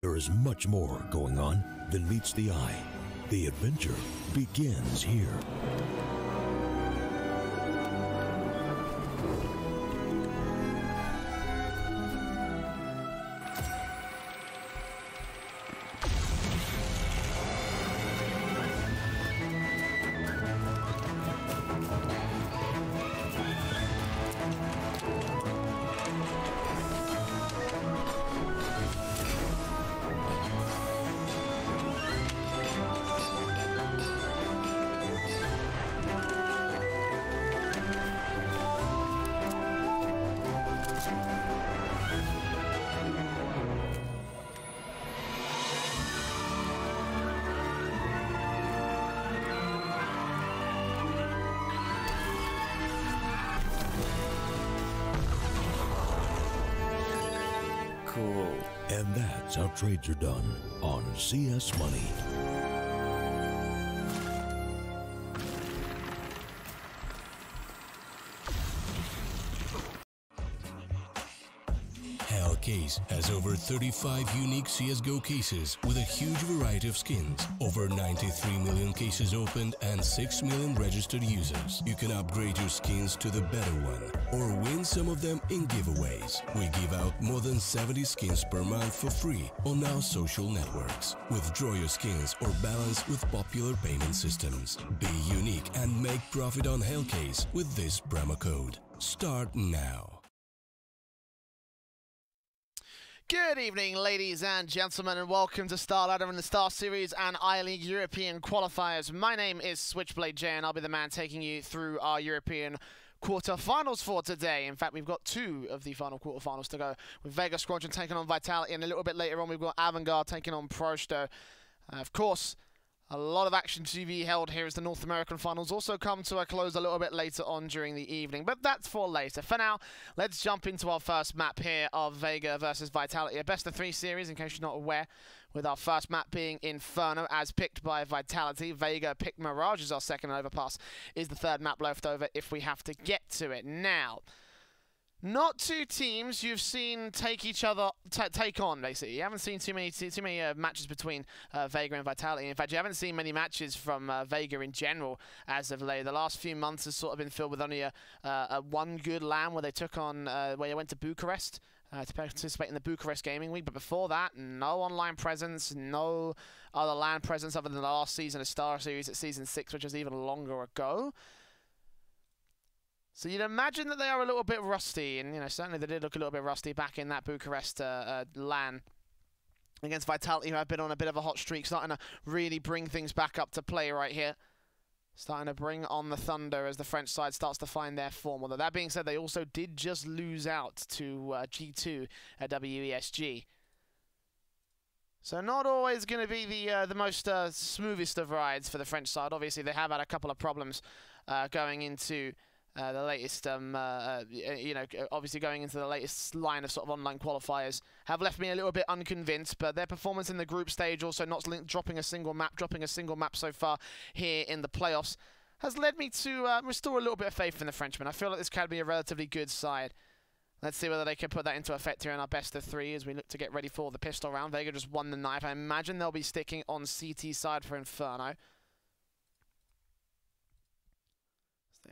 There is much more going on than meets the eye. The adventure begins here. Cool. And that's how trades are done on CS Money. Case has over 35 unique CSGO cases with a huge variety of skins, over 93 million cases opened and 6 million registered users. You can upgrade your skins to the better one or win some of them in giveaways. We give out more than 70 skins per month for free on our social networks. Withdraw your skins or balance with popular payment systems. Be unique and make profit on Hellcase with this promo code. Start now. Good evening, ladies and gentlemen, and welcome to StarLadder in the StarSeries and I-League European qualifiers. My name is Switchblade J, and I'll be the man taking you through our European quarterfinals for today. In fact, we've got two of the final quarterfinals to go, with Vega Squadron taking on Vitality, and a little bit later on we've got Avantgarde taking on Prosto. Of course, a lot of action to be held here as the North American finals also come to a close a little bit later on during the evening, but that's for later. For now, let's jump into our first map here of Vega versus Vitality, a best of 3 series in case you're not aware, with our first map being Inferno as picked by Vitality. Vega picked Mirage as our second, and Overpass is the third map left over if we have to get to it. Now, not two teams you've seen take each other take on, basically. You haven't seen too many matches between Vega and Vitality. In fact, you haven't seen many matches from Vega in general as of late. The last few months has sort of been filled with only a one good LAN where they took on, where they went to Bucharest to participate in the Bucharest Gaming Week. But before that, no online presence, no other LAN presence other than the last season of StarSeries at Season 6, which was even longer ago. So you'd imagine that they are a little bit rusty, and certainly they did look a little bit rusty back in that Bucharest LAN against Vitality, who have been on a bit of a hot streak, starting to really bring things back up to play right here. Starting to bring on the thunder as the French side starts to find their form. Although that being said, they also did just lose out to G2 at WESG. So not always going to be the most smoothest of rides for the French side. Obviously, they have had a couple of problems going into the latest, obviously going into the latest line of sort of online qualifiers have left me a little bit unconvinced, but their performance in the group stage, also not dropping a single map so far here in the playoffs, has led me to restore a little bit of faith in the Frenchmen. I feel like this can be a relatively good side. Let's see whether they can put that into effect here in our best of 3 as we look to get ready for the pistol round. Vega just won the knife. I imagine they'll be sticking on CT side for Inferno.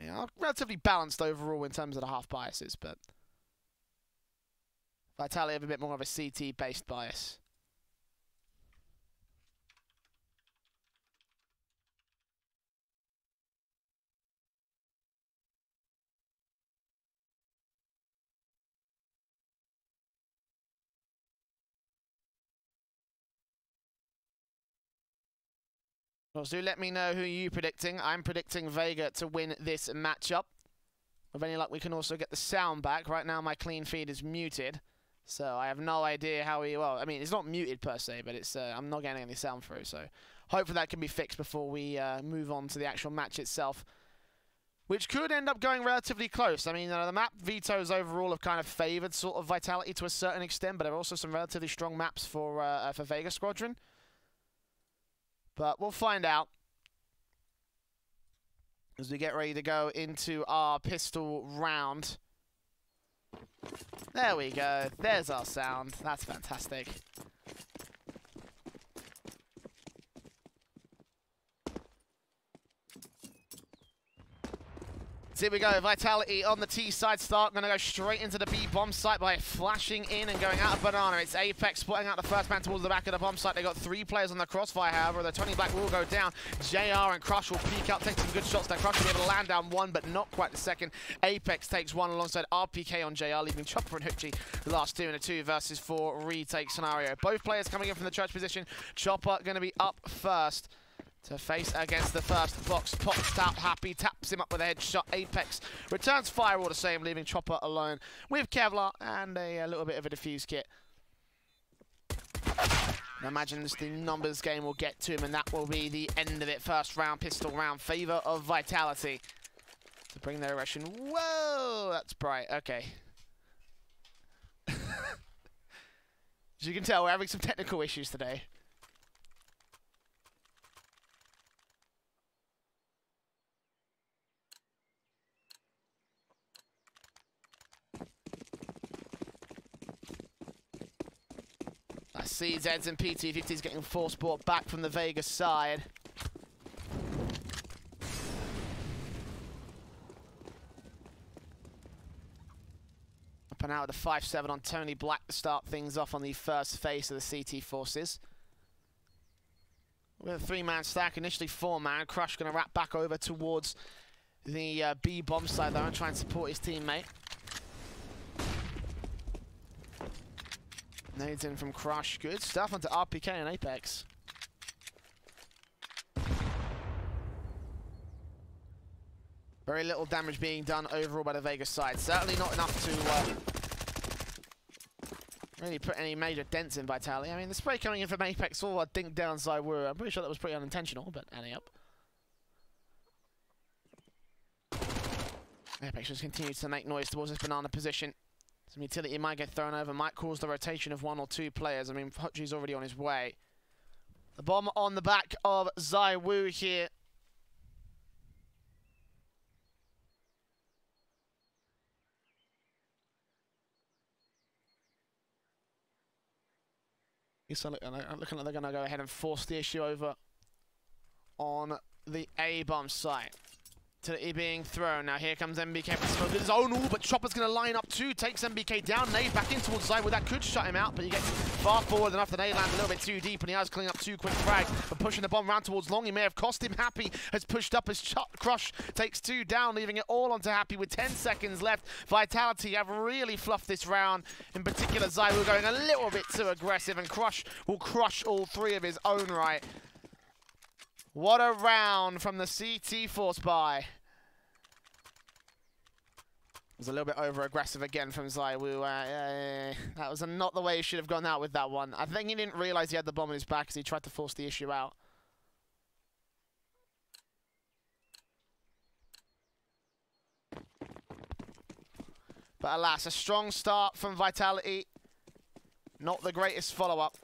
They are relatively balanced overall in terms of the half biases, but Vitality have a bit more of a CT-based bias. Also, let me know who you're predicting. I'm predicting Vega to win this matchup. With any luck, we can also get the sound back. Right now, my clean feed is muted, so I have no idea how we... Well, I mean, it's not muted per se, but it's I'm not getting any sound through, so hopefully that can be fixed before we move on to the actual match itself, which could end up going relatively close. I mean, the map vetoes overall have kind of favoured sort of Vitality to a certain extent, but there are also some relatively strong maps for Vega Squadron. But we'll find out as we get ready to go into our pistol round. There we go. There's our sound. That's fantastic. here we go. Vitality on the T side start. Going to go straight into the B bomb site by flashing in and going out of Banana. It's Apex spotting out the first man towards the back of the bomb site. They got 3 players on the crossfire, however. The 20 black will go down. JR and Crush will peek out, take some good shots. That Crush will be able to land down 1, but not quite the second. Apex takes 1 alongside RPK on JR, leaving Chopper and Hoochie the last 2 in a 2 versus 4 retake scenario. Both players coming in from the church position. Chopper going to be up first to face against the first box. Pops out Happy, taps him up with a headshot. Apex returns fire all the same, leaving Chopper alone with Kevlar and a little bit of a defuse kit. I imagine the numbers game will get to him, and that will be the end of it. First round, pistol round, favor of Vitality to bring their aggression. Whoa, that's bright. Okay. As you can tell, we're having some technical issues today. I see Zeds and PT50s getting force brought back from the Vega side. Up and out with a 5-7 on Tony Black to start things off on the first phase of the CT forces. With a 3-man stack, initially 4-man. Crush going to wrap back over towards the B bomb side though and try and support his teammate. Nades in from Crush. Good stuff onto RPK and Apex. Very little damage being done overall by the Vega side. Certainly not enough to really put any major dents in Vitality. I mean, the spray coming in from Apex all dink down Zywoo. I'm pretty sure that was pretty unintentional, but any up. Apex just continues to make noise towards this banana position. Some utility might get thrown over, might cause the rotation of 1 or 2 players. I mean, Hutchie's already on his way. The bomb on the back of Zywoo here. So looking like they're going to go ahead and force the issue over on the A bomb site. To it being thrown. Now here comes MBK with smoke in his own all, but Chopper's going to line up too. Takes MBK down. Nade back in towards Zywoo. That could shut him out, but he gets far forward enough. The nade lands a little bit too deep, and he has cleaning up 2 quick frags. But pushing the bomb round towards Long, he may have cost him. Happy has pushed up his Crush. Takes 2 down, leaving it all onto Happy with 10 seconds left. Vitality have really fluffed this round. In particular, Zywoo going a little bit too aggressive, and Crush will crush all 3 of his own right. What a round from the CT force buy. Was a little bit over-aggressive again from Zywoo. That was not the way he should have gone out with that one. I think he didn't realize he had the bomb on his back as he tried to force the issue out. But alas, a strong start from Vitality. Not the greatest follow-up.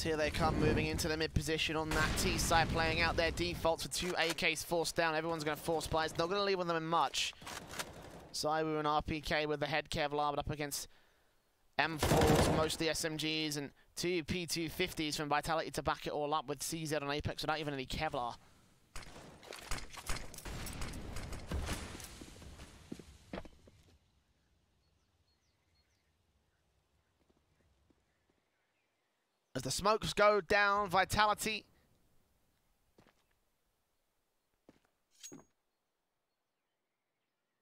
Here they come, moving into the mid position on that T side, playing out their defaults with 2 AKs forced down. Everyone's going to force buy. It's not going to leave them in much. Zywoo and RPK with the head Kevlar, but up against M4s, mostly SMGs, and 2 P250s from Vitality to back it all up with CZ on Apex without even any Kevlar. As the smokes go down, Vitality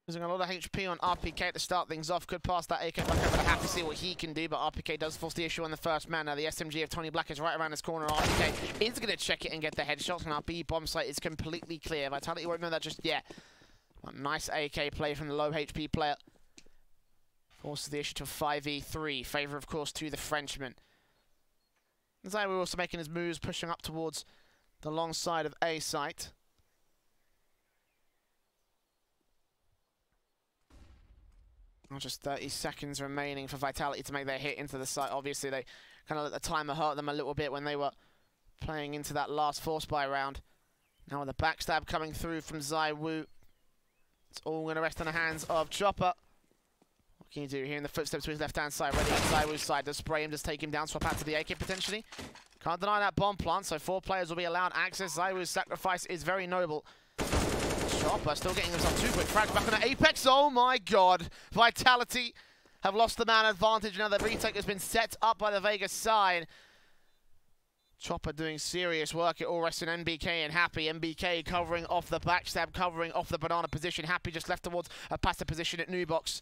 using a lot of HP on RPK to start things off. Could pass that AK back over to Happy to see what he can do, but RPK does force the issue on the first man. Now the SMG of Tony Black is right around this corner. RPK is going to check it and get the headshots, and our B bomb site is completely clear. Vitality won't know that just yet. A nice AK play from the low HP player. Forces the issue to a 5v3. Favor, of course, to the Frenchman. Zywoo also making his moves, pushing up towards the long side of A site. Just 30 seconds remaining for Vitality to make their hit into the site. Obviously, they kind of let the timer hurt them a little bit when they were playing into that last force buy round. Now with the backstab coming through from Zywoo, it's all going to rest on the hands of Chopper. What can you do here in the footsteps to his left-hand side? Ready on Zywoo's side. Does spray him, just take him down, swap out to the AK potentially. Can't deny that bomb plant, so 4 players will be allowed access. ZywOo's sacrifice is very noble. Chopper still getting himself 2 quick frags back on the Apex. Oh my god. Vitality have lost the man advantage. Now the retake has been set up by the Vega side. Chopper doing serious work. It all rests in NBK and Happy. NBK covering off the backstab, covering off the banana position. Happy just left towards a passive position at Nubox.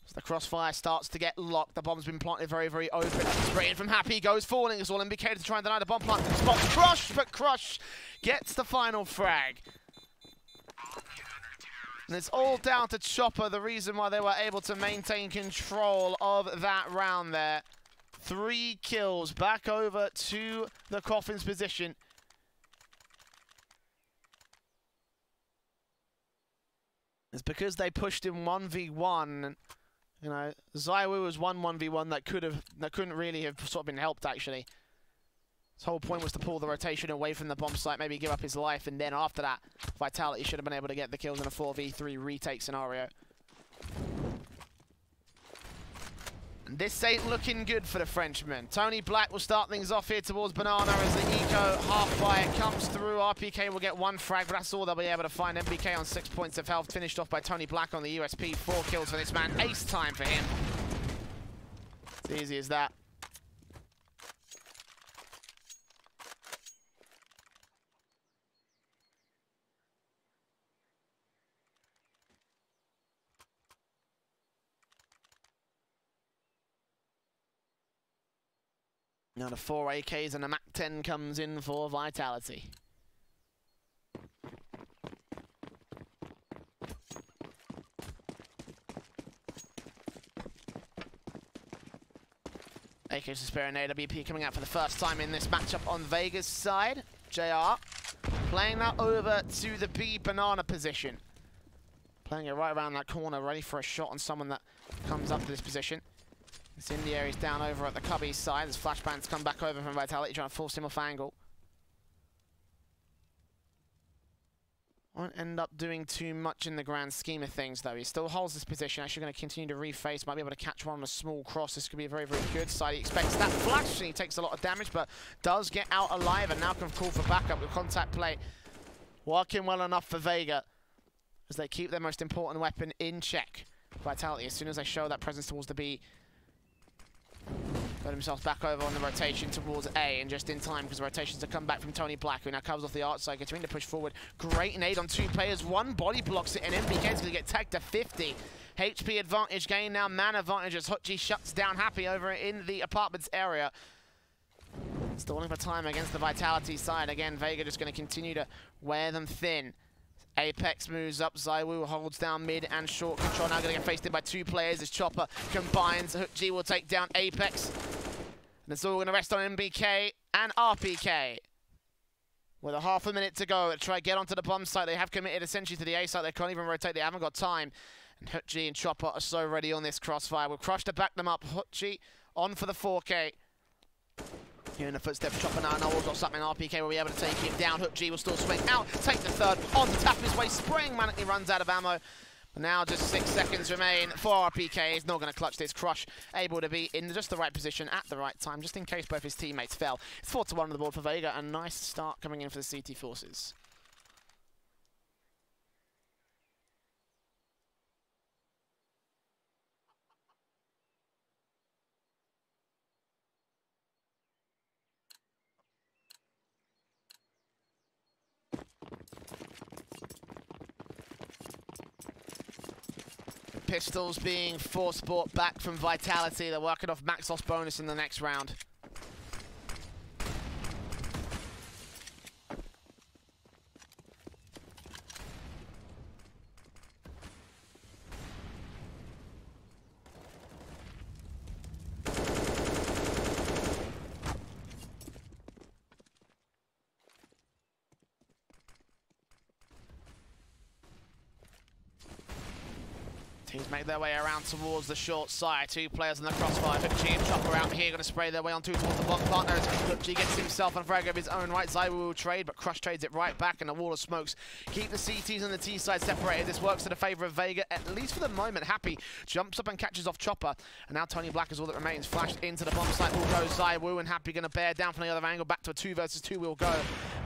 As the crossfire starts to get locked, the bomb's been planted very, very open. Spray in from Happy, goes falling. It's all NBK to try and deny the bomb plant. Spot's crushed, but Crush gets the final frag. And it's all down to Chopper, the reason why they were able to maintain control of that round there. 3 kills back over to the Coffin's position. It's because they pushed him 1v1. You know, ZywOo was 1v1 that couldn't really have sort of been helped actually. His whole point was to pull the rotation away from the bomb site, maybe give up his life, and then after that, Vitality should have been able to get the kills in a 4v3 retake scenario. This ain't looking good for the Frenchman. Tony Black will start things off here towards Banana as the eco half-fire comes through. RPK will get 1 frag, but that's all they'll be able to find. MBK on 6 points of health, finished off by Tony Black on the USP. 4 kills for this man. Ace time for him. It's easy as that. Now the 4 AKs and a MAC-10 comes in for Vitality. AKs to spare and AWP coming out for the first time in this matchup on Vega's side. JR playing that over to the B banana position. Playing it right around that corner, ready for a shot on someone that comes up to this position. This India is down over at the Cubby's side as flashbangs come back over from Vitality, trying to force him off angle. Won't end up doing too much in the grand scheme of things, though. He still holds this position. Actually going to continue to reface. Might be able to catch one on a small cross. This could be a very, very good side. He expects that flash, and he takes a lot of damage, but does get out alive, and now can call for backup with contact play. Working well enough for Vega as they keep their most important weapon in check. Vitality, as soon as they show that presence towards the B, got himself back over on the rotation towards A, and just in time because the rotations have come back from Tony Black, who now covers off the art side, continuing to push forward. Great nade on 2 players, 1 body blocks it, and MBK is going to get tagged to 50. HP advantage gain now, man advantage as Hutchie shuts down Happy over in the apartments area. Stalling for time against the Vitality side. Again, Vega just going to continue to wear them thin. Apex moves up, ZywOo holds down mid and short control. Now going to get faced in by 2 players as Chopper combines. G will take down Apex. And it's all going to rest on MBK and RPK. With a half a minute to go to try to get onto the bomb site. They have committed essentially to the A site. They can't even rotate. They haven't got time. And Hutchie and Chopper are so ready on this crossfire. We'll Crush to back them up. Hutchie on for the 4K. Here in the footsteps, Chopper now knows what's up, and RPK will be able to take him down. Hutchie will still swing out, take the 3rd, on the tap of his way, spraying manically runs out of ammo. But now just 6 seconds remain for RPK. He's not going to clutch this. Crush able to be in just the right position at the right time, just in case both his teammates fell. It's 4-1 on the board for Vega, a nice start coming in for the CT Forces. Pistols being force brought back from Vitality. They're working off max loss bonus in the next round. Teams make their way around towards the short side. Two players in the crossfire. Hutchi and Chopper out here going to spray their way on towards the bomb partner. As Hutchi gets himself on frag of his own right. Zywoo will trade, but Crush trades it right back, and a wall of smokes keep the CTs and the T side separated. This works to the favor of Vega, at least for the moment. Happy jumps up and catches off Chopper, and now Tony Black is all that remains. Flashed into the bomb site will go Zywoo, and Happy going to bear down from the other angle. Back to a 2 versus 2 will go.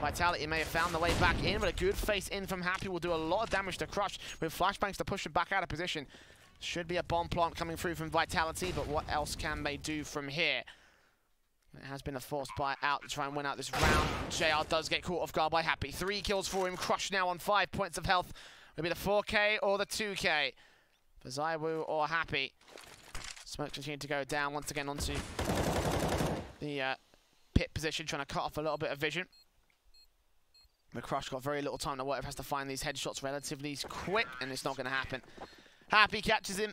Vitality may have found the way back in, but a good face in from Happy will do a lot of damage to Crush with flashbangs to push him back out of position. Should be a bomb plant coming through from Vitality, but what else can they do from here? It has been a forced buy out to try and win out this round. JR does get caught off guard by Happy. 3 kills for him. Crush now on 5 points of health. Maybe the 4K or the 2K for Zywoo or Happy. Smoke continue to go down once again onto the pit position, trying to cut off a little bit of vision. But Crush got very little time to work. Has to find these headshots relatively quick, and it's not going to happen. Happy catches him.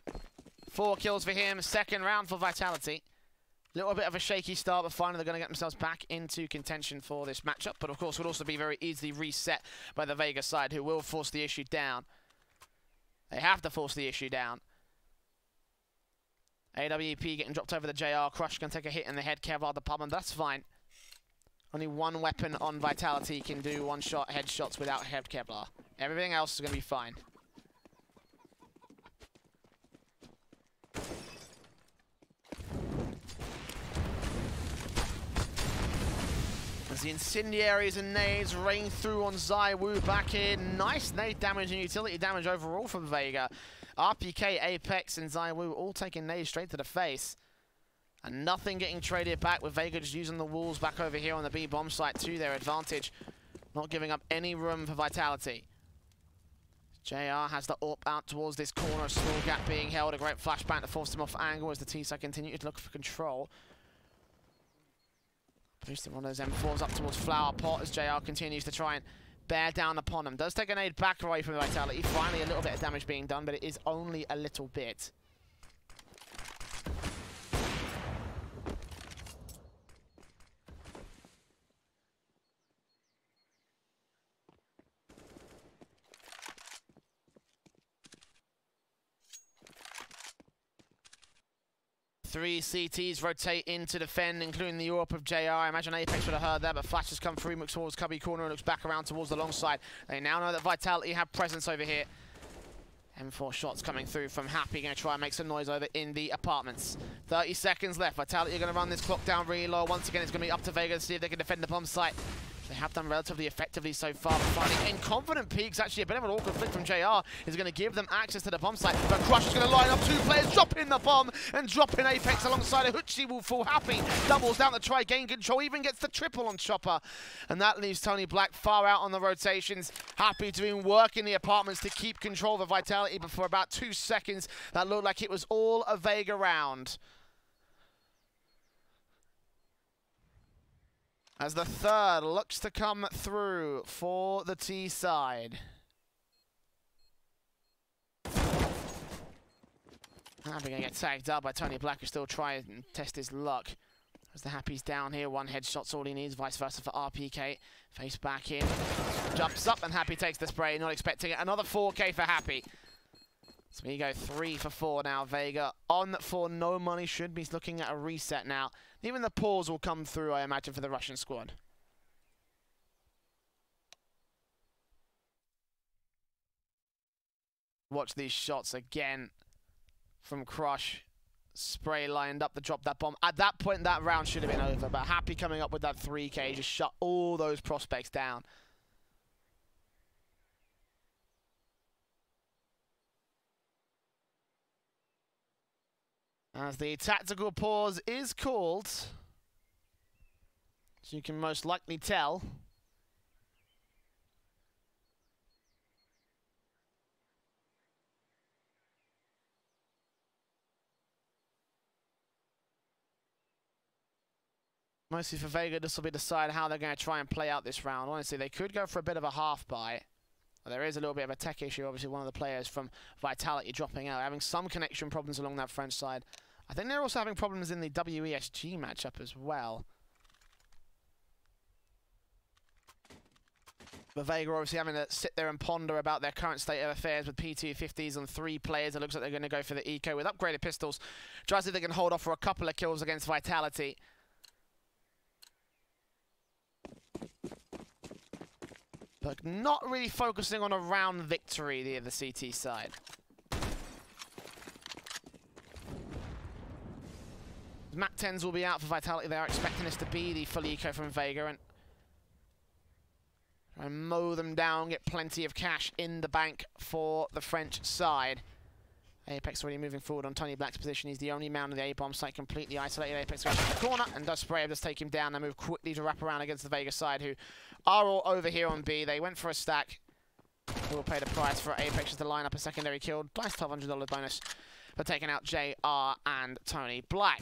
4 kills for him. Second round for Vitality. Little bit of a shaky start, but finally they're going to get themselves back into contention for this matchup. But of course, would also be very easily reset by the Vega side, who will force the issue down. They have to force the issue down. AWP getting dropped over the JR. Crush can take a hit in the head. Kevlar the pub, and that's fine. Only one weapon on Vitality can do one-shot headshots without head Kevlar. Everything else is going to be fine. As the incendiaries and nades rain through on Zywoo back in. Nice nade damage and utility damage overall from Vega. RPK, Apex, and Zywoo all taking nades straight to the face. And nothing getting traded back, with Vega just using the walls back over here on the B bomb site to their advantage. Not giving up any room for Vitality. JR has the AWP out towards this corner, a small gap being held. A great flashbang to force him off angle as the T-side continue to look for control. Boosting one of those M4s up towards Flower Pot as JR continues to try and bear down upon him. Does take a nade back away from Vitality. Finally a little bit of damage being done, but it is only a little bit. Three CTs rotate in to defend, including the AWP of JR. I imagine Apex would have heard that, but Flash has come through, looks towards Cubby corner and looks back around towards the long side. They now know that Vitality have presence over here. M4 shots coming through from Happy, going to try and make some noise over in the apartments. 30 seconds left. Vitality are going to run this clock down really low. Once again, it's going to be up to Vega to see if they can defend the bomb site. They have done relatively effectively so far, but finding incompetent peaks, actually a bit of an awkward flick from JR, is going to give them access to the bomb site. But Crush is going to line up 2 players, drop in the bomb, and drop in Apex alongside a Hutchi will fall. Happy doubles down to try gain control, even gets the triple on Chopper. And that leaves Tony Black far out on the rotations. Happy doing work in the apartments to keep control of the Vitality, but for about 2 seconds, that looked like it was all a Vega round. As the third looks to come through for the T side. Happy going to get tagged up by Tony Black, who still tries and test his luck. As the Happy's down here, 1 headshot's all he needs, vice versa for RPK. Face back in, jumps up, and Happy takes the spray, not expecting it. Another 4K for Happy. So we go 3 for 4 now. Vega on for no money, should be looking at a reset now. Even the pause will come through, I imagine, for the Russian squad. Watch these shots again from Crush. Spray lined up to drop that bomb. At that point, that round should have been over, but Happy coming up with that 3K just shut all those prospects down. As the tactical pause is called, so you can most likely tell. Mostly for Vega, this will be decided how they're going to try and play out this round. Honestly, they could go for a bit of a half buy. There is a little bit of a tech issue. Obviously, one of the players from Vitality dropping out, having some connection problems along that French side. I think they're also having problems in the WESG matchup as well. But Vega obviously having to sit there and ponder about their current state of affairs with P250s on 3 players. It looks like they're going to go for the eco with upgraded pistols. Try to see if they can hold off for a couple of kills against Vitality. But not really focusing on a round victory the CT side. Mac 10s will be out for Vitality. They are expecting this to be the full eco from Vega and try and mow them down, get plenty of cash in the bank for the French side. Apex already moving forward on Tony Black's position. He's the only man on the A-bomb site, completely isolated. Apex goes to the corner and does spray him, does take him down. They move quickly to wrap around against the Vega side, who are all over here on B. They went for a stack. Who will pay the price for Apex just to line up a secondary kill. Nice $1,200 bonus for taking out JR and Tony Black.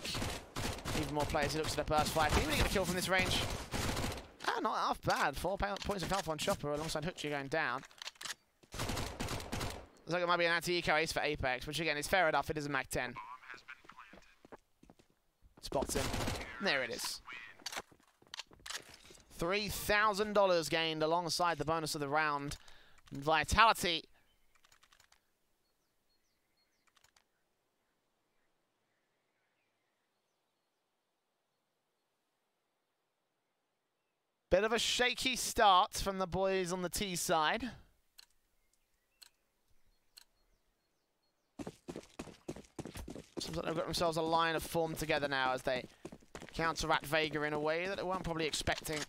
Even more players. He looks at the burst fight. Can he really get a kill from this range? Ah, not half bad. 4 points of health on Chopper alongside Hoochie going down. Looks like it might be an anti-eco ace for Apex, which again is fair enough. It is a Mac 10. Spots him. There it is. $3,000 gained alongside the bonus of the round. Vitality. Bit of a shaky start from the boys on the T side. Seems like they've got themselves a line of form together now as they counteract Vega in a way that they weren't probably expecting.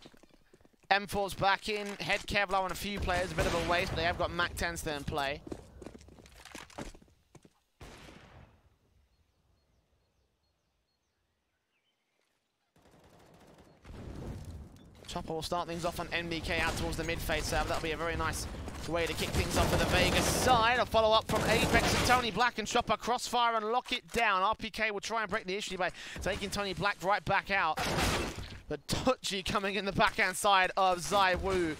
M4's back in, head Kevlar on a few players, a bit of a waste, but they have got Mac 10 still in play. Chopper will start things off on NBK out towards the mid-phase serve. That'll be a very nice way to kick things off for the Vega side. A follow-up from Apex and Tony Black, and Chopper crossfire and lock it down. RPK will try and break the issue by taking Tony Black right back out. But Touchy coming in the backhand side of Zai Wu.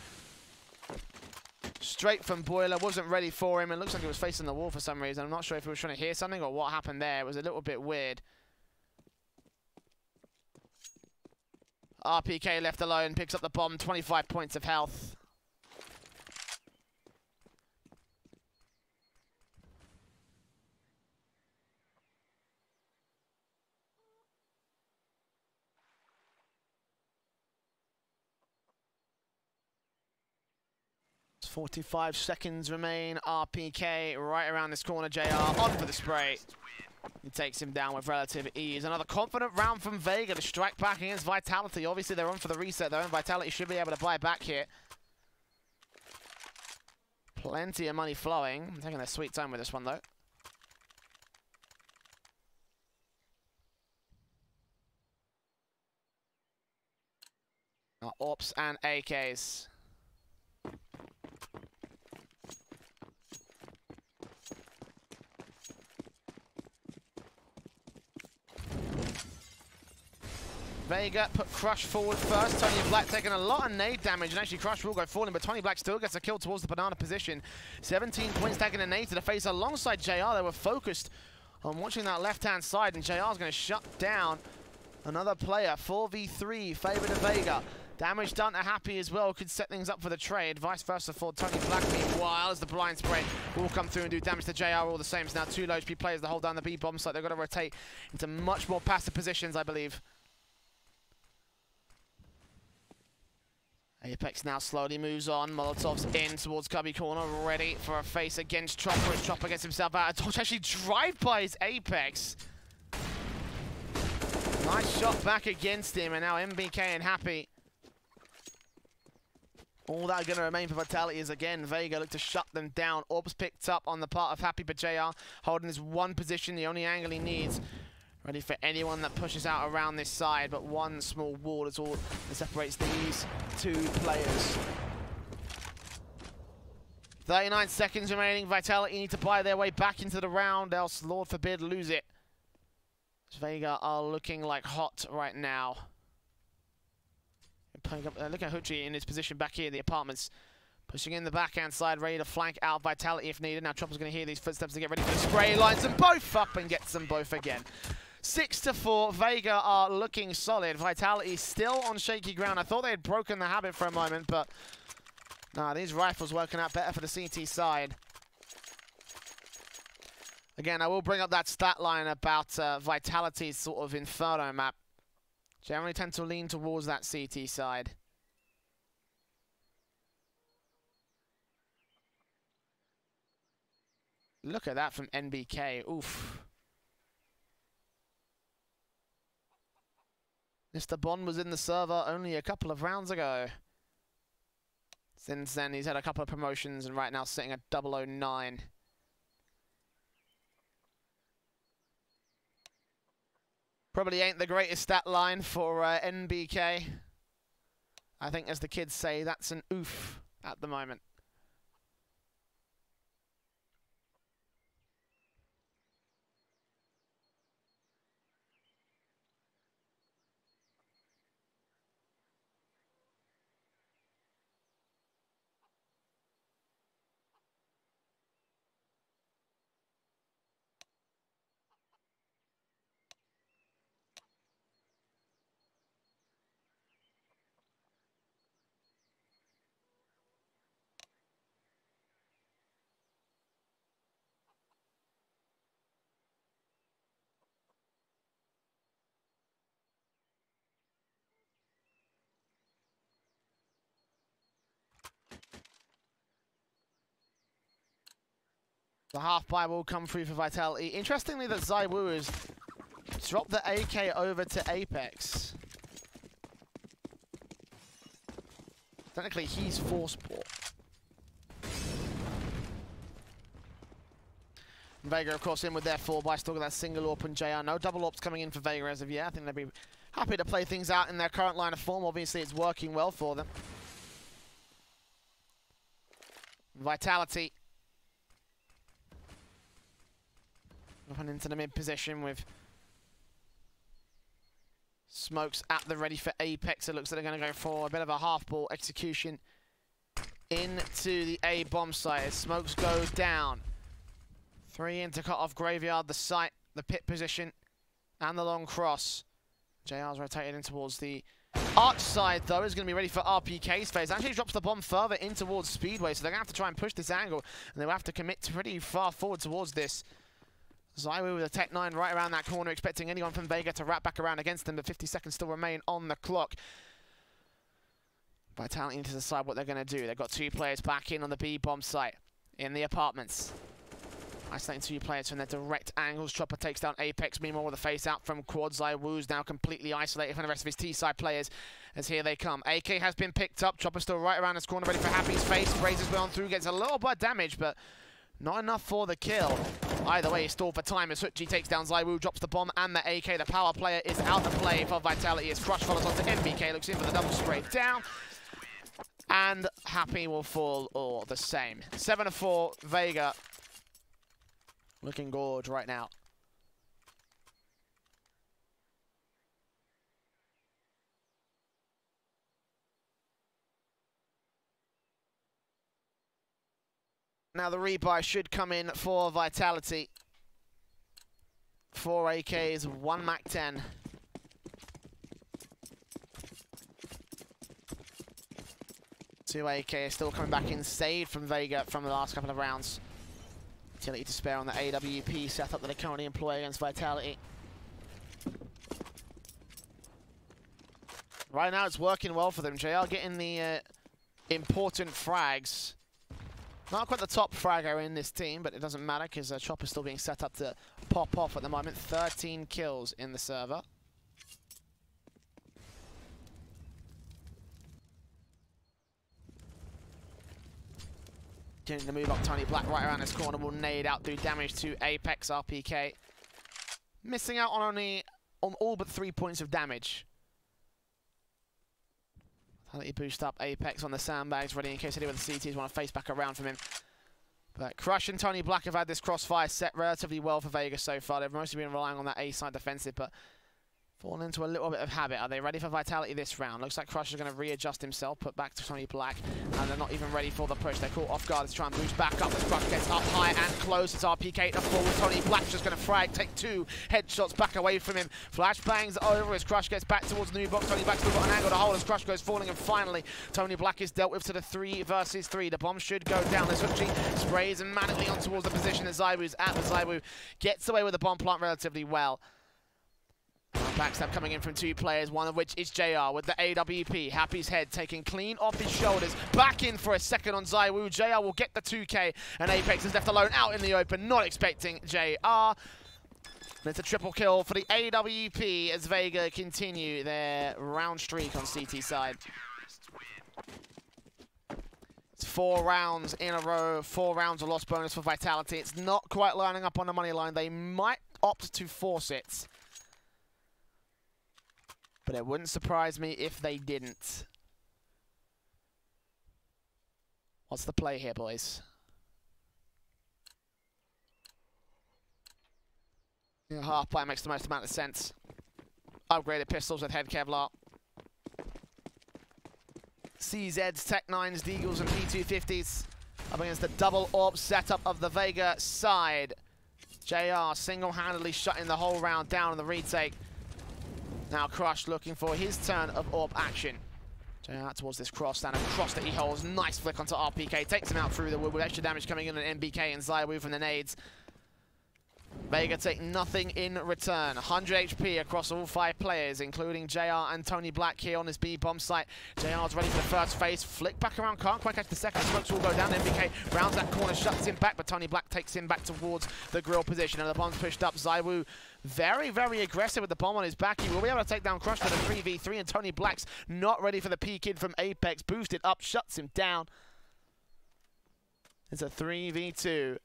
Straight from Boiler, wasn't ready for him. It looks like he was facing the wall for some reason. I'm not sure if he was trying to hear something or what happened there. It was a little bit weird. RPK left alone, picks up the bomb, 25 points of health. It's 45 seconds remain. RPK right around this corner. JR on for the spray. He takes him down with relative ease. Another confident round from Vega to strike back against Vitality. Obviously, they're on for the reset, though, and Vitality should be able to buy back here. Plenty of money flowing. I'm taking their sweet time with this one, though. Ops and AKs. Vega put Crush forward first. Tony Black taking a lot of nade damage, and actually Crush will go falling, but Tony Black still gets a kill towards the banana position. 17 points taking a nade to the face alongside JR. They were focused on watching that left-hand side, and JR's going to shut down another player. 4v3, favor to Vega. Damage done to Happy as well, could set things up for the trade. Vice versa for Tony Black, meanwhile, as the blind spray will come through and do damage to JR all the same. So now 2 low HP players to hold down the B bomb site. They've got to rotate into much more passive positions, I believe. Apex now slowly moves on. Molotov's in towards Cubby corner, ready for a face against Chopper as Chopper gets himself out of dodge. Actually drive-bys Apex. Nice shot back against him, and now MBK and Happy. All that are going to remain for Vitality is, again, Vega look to shut them down. Orbs picked up on the part of Happy, but JR holding his one position, the only angle he needs. Ready for anyone that pushes out around this side, but one small wall is all that separates these 2 players. 39 seconds remaining. Vitality need to buy their way back into the round, else, Lord forbid, lose it. Vega are looking like hot right now. Look at Hoochie in his position back here in the apartments. Pushing in the backhand side, ready to flank out Vitality if needed. Now Chopper's going to hear these footsteps to get ready for the spray. Lines them both up and gets them both again. 6-4, Vega are looking solid. Vitality still on shaky ground. I thought they had broken the habit for a moment, but Nah, these rifles working out better for the CT side. Again, I will bring up that stat line about Vitality's sort of Inferno map. Generally tend to lean towards that CT side. Look at that from NBK. Oof. Mr. Bond was in the server only a couple of rounds ago. Since then, he's had a couple of promotions and right now sitting at 009. Probably ain't the greatest stat line for NBK. I think, as the kids say, that's an oof at the moment. The half-buy will come through for Vitality. Interestingly, that ZywOo has dropped the AK over to Apex. Technically, he's force port. Vega, of course, in with their 4-buy, still got that single AWP and JR. No double AWPs coming in for Vega as of yet. I think they'd be happy to play things out in their current line of form. Obviously, it's working well for them. Vitality. Up into the mid position with smokes at the ready for Apex. It looks like they're going to go for a bit of a half-ball execution into the A bomb site as smokes go down. 3 in to cut off Graveyard, the site, the pit position, and the long cross. JR's rotated in towards the arch side, though, is going to be ready for RPK's phase. Actually drops the bomb further in towards Speedway, so they're going to have to try and push this angle, and they'll have to commit pretty far forward towards this. ZywOo with a Tech 9 right around that corner, expecting anyone from Vega to wrap back around against them, but 50 seconds still remain on the clock. Vitality need to decide what they're going to do. They've got 2 players back in on the B bomb site in the apartments. Isolating 2 players from their direct angles. Chopper takes down Apex. Meanwhile, with a face out from Quad, ZywOo's now completely isolated from the rest of his T-side players as here they come. AK has been picked up. Chopper still right around his corner, ready for Happy's face. Raises way on through, gets a little bit of damage, but not enough for the kill. Either way, stalled for time as Hutji takes down ZywOo, drops the bomb and the AK. The power player is out of play for Vitality as Crush follows on to NBK, looks in for the double spray down. And Happy will fall all the same. 7-4, Vega. Looking gorge right now. Now the rebuy should come in for Vitality. 4 AKs, 1 MAC-10. Two AK still coming back in, saved from Vega from the last couple of rounds. Utility to spare on the AWP setup that they currently employ against Vitality. Right now it's working well for them. JR getting the important frags. Not quite the top fragger in this team, but it doesn't matter because Chopper's still being set up to pop off at the moment. 13 kills in the server. Getting the move up, Tony Black right around his corner will nade out, do damage to Apex RPK. Missing out on all but 3 points of damage. He boost up Apex on the sandbags, ready in case anyone with the CTs want to face back around from him. But Crush and Tony Black have had this crossfire set relatively well for Vega so far. They've mostly been relying on that A-side defensive, but Falling into a little bit of habit. Are they ready for Vitality this round? Looks like Crush is going to readjust himself, put back to Tony Black, and they're not even ready for the push. They're caught off guard. Let's try and boost back up as Crush gets up high and close. It's RPK to forward. Tony Black's just going to frag, take 2 headshots back away from him. Flashbangs over as Crush gets back towards the new box. Tony Black's still got an angle to hold as Crush goes falling, and finally Tony Black is dealt with to the 3 versus 3. The bomb should go down. This Hoochie sprays and manically on towards the position that ZywOo's at, but ZywOo gets away with the bomb plant relatively well. Backstab coming in from 2 players, one of which is JR with the AWP. Happy's head taking clean off his shoulders. Back in for a second on ZywOo. JR will get the 2K, and Apex is left alone out in the open, not expecting JR. And it's a triple kill for the AWP as Vega continue their round streak on CT side. It's 4 rounds in a row, 4 rounds of loss bonus for Vitality. It's not quite lining up on the money line. They might opt to force it, but it wouldn't surprise me if they didn't. What's the play here, boys? Half play makes the most amount of sense. Upgraded pistols with head Kevlar. CZs, Tech 9s, Deagles, and P250s up against the double AWP setup of the Vega side. JR single-handedly shutting the whole round down on the retake. Now Crush looking for his turn of AWP action. JR towards this cross, and a cross that he holds. Nice flick onto RPK, takes him out through the wood with extra damage coming in on MBK and ZywOo from the nades. Vega take nothing in return. 100 HP across all 5 players, including JR and Tony Black here on this B bomb site. JR's ready for the first phase. Flick back around, can't quite catch the second. Smokes will go down. MBK rounds that corner, shuts him back, but Tony Black takes him back towards the grill position. And the bomb's pushed up. ZywOo very, very aggressive with the bomb on his back. He will be able to take down Crush for the 3v3, and Tony Black's not ready for the P-Kid from Apex. Boosted up, shuts him down. It's a 3v2.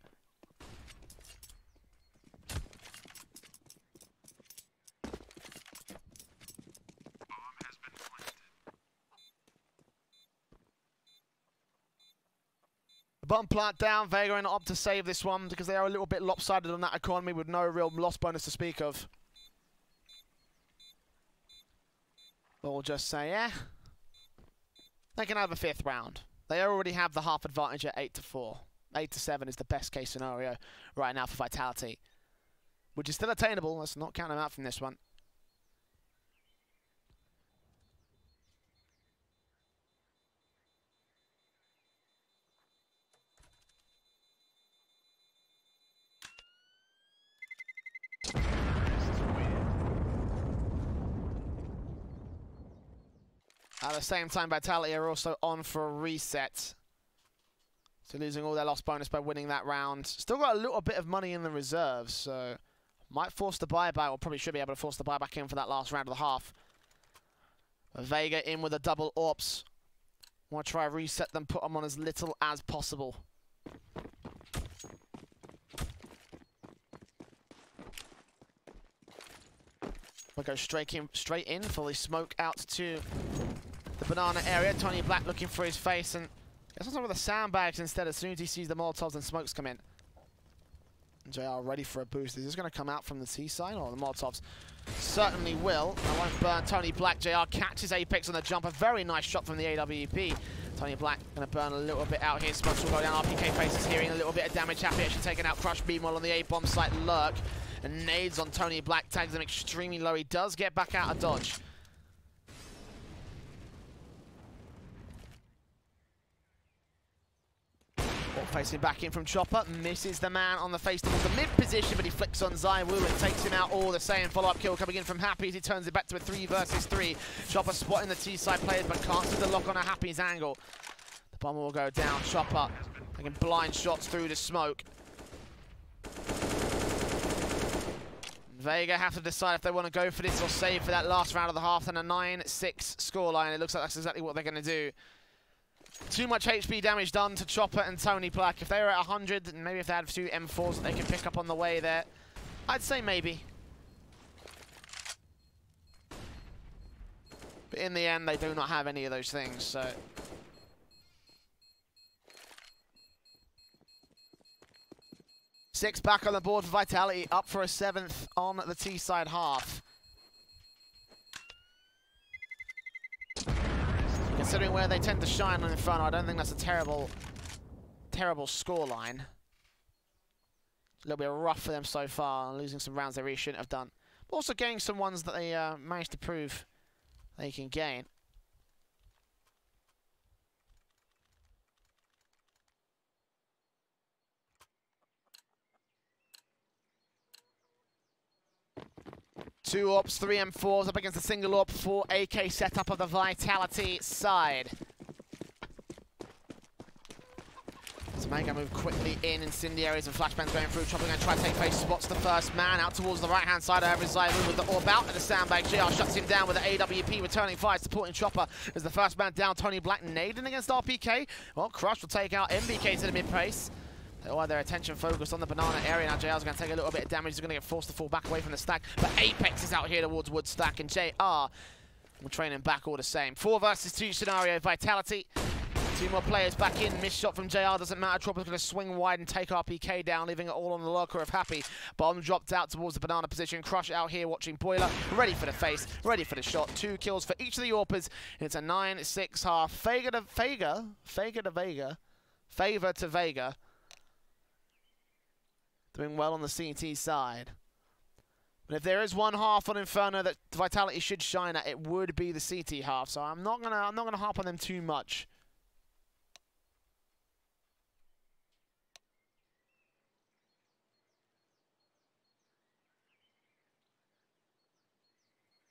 Bomb plant down. Vega in opt to save this one because they are a little bit lopsided on that economy with no real loss bonus to speak of. But we'll just say, yeah, they can have a 5th round. They already have the half advantage at 8-4. 8-7 is the best case scenario right now for Vitality, which is still attainable. Let's not count them out from this one. At the same time, Vitality are also on for a reset. So losing all their loss bonus by winning that round. Still got a little bit of money in the reserves, so might force the buyback, or probably should be able to force the buyback in for that last round of the half. Vega in with a double AWPs. Want to try reset them, put them on as little as possible. We'll go straight in for the smoke out to the banana area. Tony Black looking for his face, and gets on top of the sandbags instead as soon as he sees the Molotovs and smokes come in. And JR ready for a boost. Is this going to come out from the T side, or the Molotovs certainly will? I won't burn Tony Black. JR catches Apex on the jump. A very nice shot from the AWP. Tony Black going to burn a little bit out here. Smokes will go down. RPK faces hearing a little bit of damage. Happy actually taking out Crush Beamwell on the A-bomb site. Lurk. And nades on Tony Black, tags him extremely low. He does get back out of dodge. Facing back in from Chopper, misses the man on the face towards the mid position, but he flicks on ZywOo and takes him out all the same. Follow-up kill coming in from Happy as he turns it back to a 3 versus 3. Chopper spotting the T-side players, but can't see the lock on a Happy's angle. The bomber will go down. Chopper taking blind shots through the smoke. Vega have to decide if they want to go for this or save for that last round of the half, and a 9-6 scoreline. It looks like that's exactly what they're going to do. Too much HP damage done to Chopper and Tony Black. If they were at 100, and maybe if they had a few M4s that they could pick up on the way there, I'd say maybe. But in the end, they do not have any of those things, so... Six back on the board for Vitality, up for a 7th on the T-side half. considering where they tend to shine on Inferno. I don't think that's a terrible scoreline. A little bit rough for them so far, losing some rounds they really shouldn't have done. But also gaining some ones that they managed to prove they can gain. Two AWPs, 3 M4s up against a single AWP for AK setup of the Vitality side. So Vega move quickly in, incendiaries and flashbangs going through. Chopper going to try to take face, spots the first man out towards the right-hand side of every side with the AWP out at the sandbag. JR shuts him down with the AWP, returning fire, supporting Chopper as the first man down. Tony Black nading against RPK. Well, Crush will take out MBK to the mid-pace. They all have their attention focused on the banana area. Now JR's going to take a little bit of damage. He's going to get forced to fall back away from the stack. But Apex is out here towards Wood Stack, and JR will train him back all the same. 4 versus 2 scenario. Vitality. 2 more players back in. Missed shot from JR. Doesn't matter. Chopper's going to swing wide and take RPK down, leaving it all on the lurker of Happy. Bomb dropped out towards the banana position. Crush out here watching Boiler. Ready for the face. Ready for the shot. 2 kills for each of the AWPers. It's a 9-6 half. Vega to Vega. Vega to Vega. Favor to Vega. Doing well on the CT side. But if there is one half on Inferno that Vitality should shine at, it would be the CT half. So I'm not gonna harp on them too much.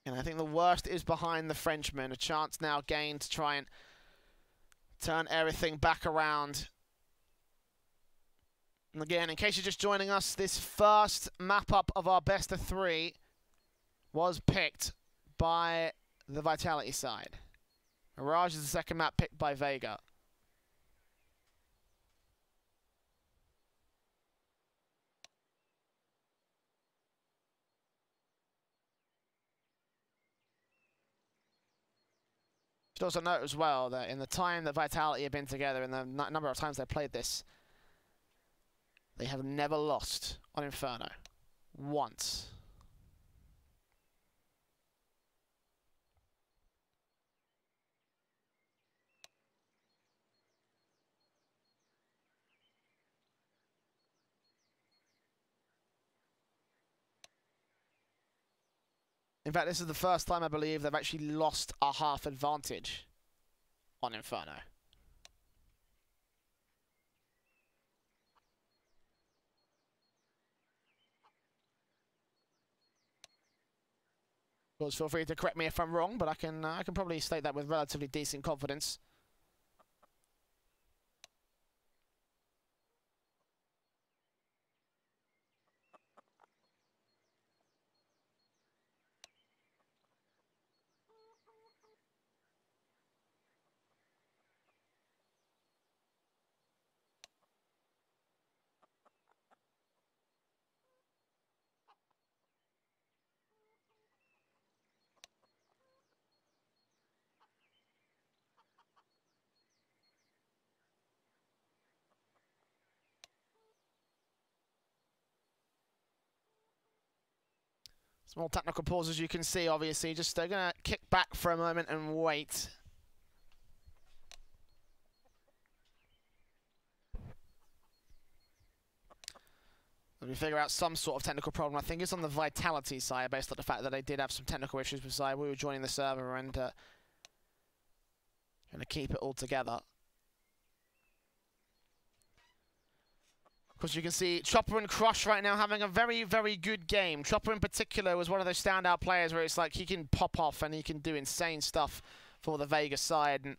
And I think the worst is behind the Frenchman. A chance now gained to try and turn everything back around. And again, in case you're just joining us, this first map-up of our best of 3 was picked by the Vitality side. Mirage is the second map picked by Vega. Should also note as well that in the time that Vitality have been together, and the number of times they played this, they have never lost on Inferno. Once. In fact, this is the first time I believe they've actually lost a half advantage on Inferno. Of course, feel free to correct me if I'm wrong, but I can probably state that with relatively decent confidence. Small technical pause, as you can see, obviously. Just they're going to kick back for a moment and wait. Let me figure out some sort of technical problem. I think it's on the Vitality side, based on the fact that they did have some technical issues beside. We were joining the server and trying to keep it all together. Of course, you can see Chopper and Crush right now having a very, very good game. Chopper in particular was one of those standout players where it's like he can pop off and he can do insane stuff for the Vega side. And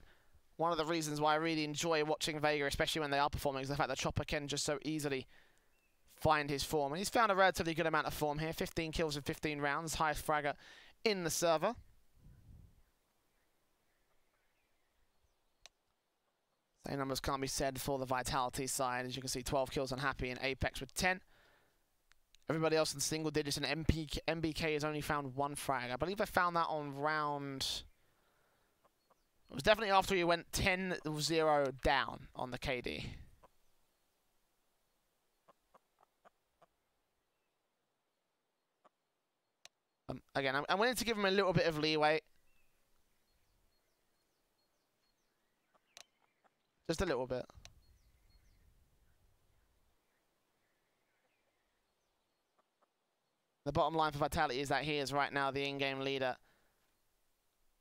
one of the reasons why I really enjoy watching Vega, especially when they are performing, is the fact that Chopper can just so easily find his form. And he's found a relatively good amount of form here. 15 kills in 15 rounds, highest fragger in the server. Same numbers can't be said for the Vitality side. As you can see, 12 kills on Happy and Apex with 10. Everybody else in single digits, and MBK has only found 1 frag. I believe I found that on round... It was definitely after he went 10-0 down on the KD. Again, I'm willing to give him a little bit of leeway. Just a little bit. The bottom line for Vitality is that he is right now the in-game leader,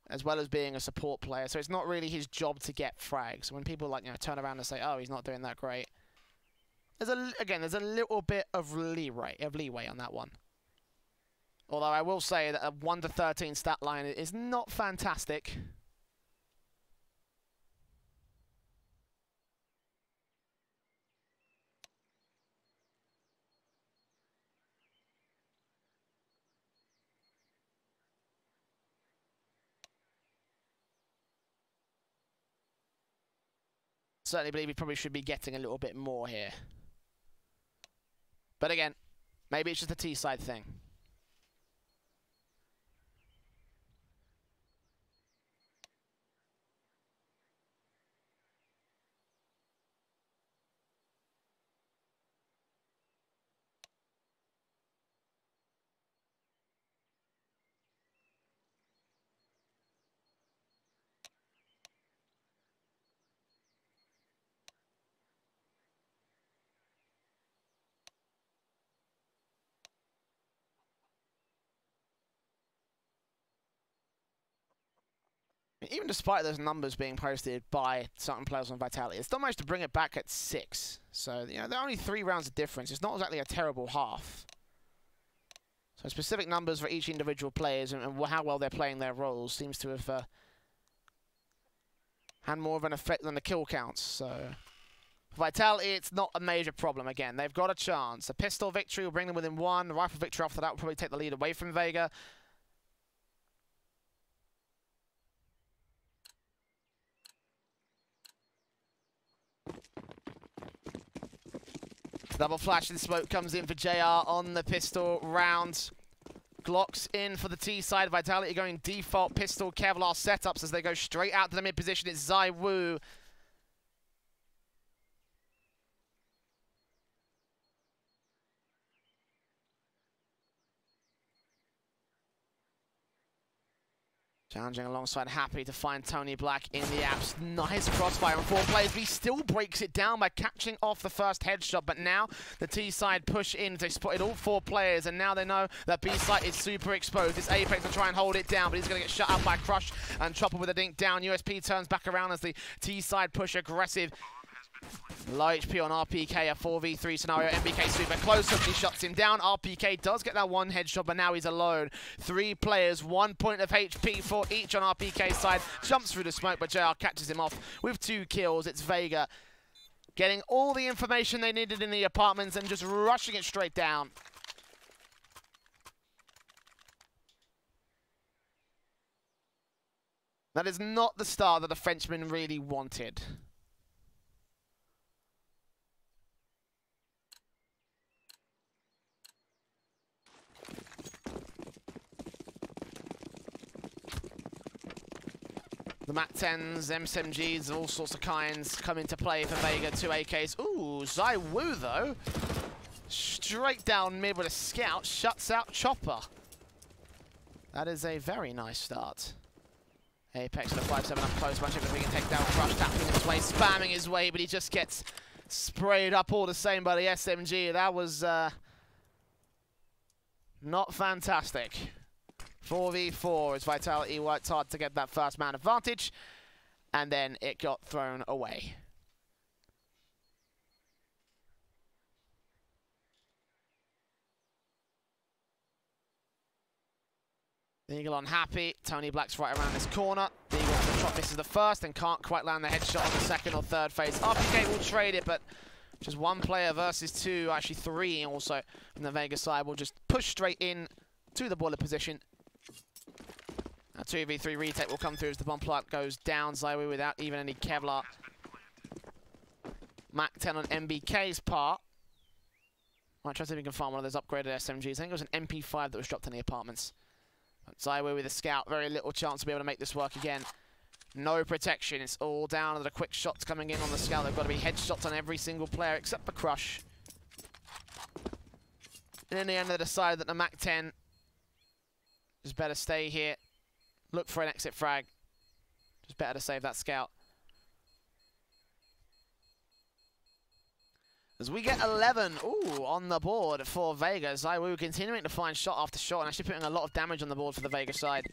as well as being a support player. So it's not really his job to get frags. When people like turn around and say, "Oh, he's not doing that great," there's a little bit of leeway on that one. Although I will say that a 1 to 13 stat line is not fantastic. Certainly believe he probably should be getting a little bit more here. But again, maybe it's just a T-side thing. Even despite those numbers being posted by certain players on Vitality, it's still managed to bring it back at 6. So, there are only 3 rounds of difference. It's not exactly a terrible half. So specific numbers for each individual players and how well they're playing their roles seems to have had more of an effect than the kill counts. So for Vitality, it's not a major problem. Again, they've got a chance. A pistol victory will bring them within 1. The rifle victory after that will probably take the lead away from Vega. Double flash and smoke comes in for JR on the pistol round. Glocks in for the T side. Vitality going default pistol Kevlar setups as they go straight out to the mid position. It's ZywOo. Challenging alongside Happy to find Tony Black in the apps. Nice crossfire on 4 players, but he still breaks it down by catching off the first headshot. But now the T side push in. They spotted all 4 players, and now they know that B side is super exposed. It's Apex to try and hold it down, but he's going to get shut out by Crush and Chopper with a dink down. USP turns back around as the T side push aggressive. Low HP on RPK, a 4v3 scenario. MBK super close up, he shuts him down. RPK does get that 1 headshot, but now he's alone. 3 players, 1 point of HP for each on RPK's side. Jumps through the smoke, but JR catches him off with 2 kills. It's Vega getting all the information they needed in the apartments and just rushing it straight down. That is not the start that the Frenchman really wanted. The MAC-10s, M7Gs, all sorts of kinds come into play for Vega. 2 AKs. Ooh, ZywOo though. Straight down mid with a scout. Shuts out Chopper. That is a very nice start. Apex with a 5-7 up close. Bunch of it, we can take down Crush, tapping his way, spamming his way, but he just gets sprayed up all the same by the SMG. That was not fantastic. 4v4 as Vitality worked hard to get that first man advantage, and then it got thrown away. The Eagle on Happy. Tony Black's right around this corner. The Eagle shot misses the first and can't quite land the headshot on the second or third phase. RPK will trade it, but just 1 player versus 2, actually 3 also from the Vega side will just push straight in to the boiler position. A 2v3 retake will come through as the bomb plot goes down. ZywOo without even any Kevlar. MAC-10 on MBK's part. Might try to see if we can find one of those upgraded SMGs. I think it was an MP5 that was dropped in the apartments. But ZywOo with a scout, very little chance to be able to make this work again. No protection, it's all down to the quick shots coming in on the scout. They've got to be headshots on every single player except for Crush. And in the end they decided that the MAC-10 is better stay here. Look for an exit frag. Just better to save that scout. As we get 11, on the board for Vega. ZywOo continuing to find shot after shot and actually putting a lot of damage on the board for the Vega side.